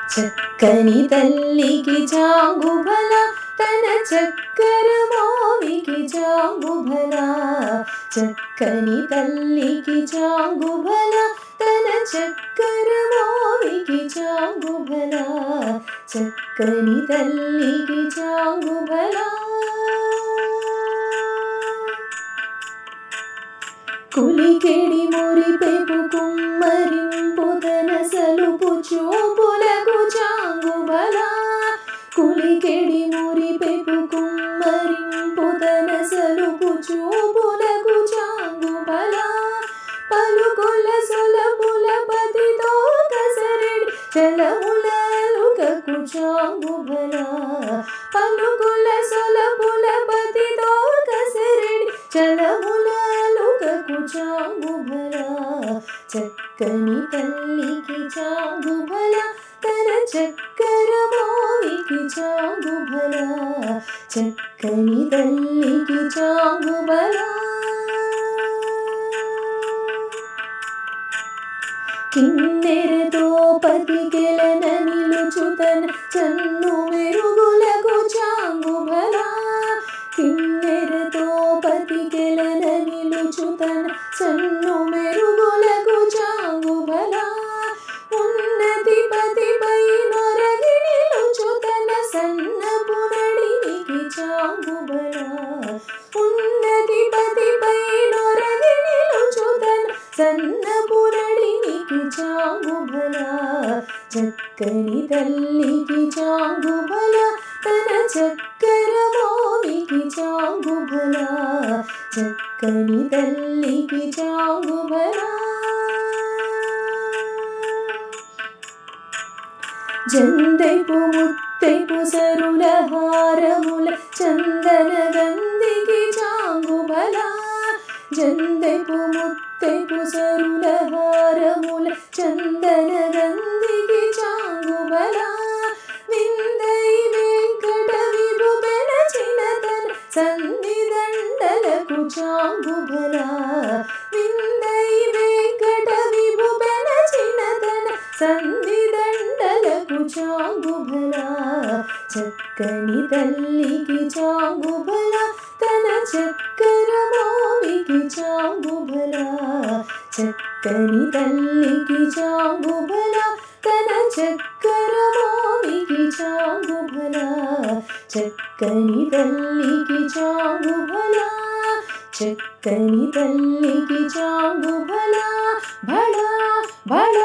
చక్కని తల్లికి జాంగుబల తన చక్కర మోవికి జాంగుబల చక్కని తల్లికి జాంగుబల తన చక్కర మోవికి జాంగుబల చక్కని తల్లికి జాంగుబల కులికెడి మురిపెపు కుమ్మరింపు తన సలుపు చూపులకు జాంగుబల కులికెడి మురిపెపు కుమ్మరింపు తన సలుపు చూపులకు జాంగుబల పలుకుల సొలపుల పతితో కసరెడి చలములకు జాంగుబల పలుకుల సొలపుల పతితో కసరెడి చలములకు జాంగుబల చక్కని తల్లికి జాంగుబల తన చక్కర మోవికి జాంగుబల చక్కని తల్లికి జాంగుబల కిన్నెరతో పతికెలన నిలుచుతన చన్ను మెరుగులకు జాంగుబల కిన్నెరతో పతికెలన నిలుచుతన చన్ను మెరుగులకు జాంగుబల ఉన్నతి పతిపై నొరగి నిలుచుతన సన్నపు నడినికి జాంగుబల ఉన్నతి పతిపై నొరగి నిలుచుతన సన్నపు నడినికి జాంగుబల చక్కని తల్లికి జాంగుబల తన చక్కర మోవికి జాంగుబల చక్కని తల్లికి జాంగుబల జందెపు ముత్తెపు సరుల హారముల చందన గంధికి జాంగుబల జందెపు ముత్తెపు సరుల హారముల చందన గంధికి జాంగుబల విందై వెంకట విభు పెనచిన తన సన్నిదండలకు జాంగుబల విందై వెంకట విభు పెనచిన తన సన్నిదండలకు జాంగుబల చక్కని తల్లికి జాంగుబల తన చక్కర మోవికి జాంగుబల చక్కని తల్లికి జాంగుబల తన చక్కర మోవికి జాంగుబల చక్కని తల్లికి జాంగుబల చక్కని తల్లికి జాంగుబల భళ భళ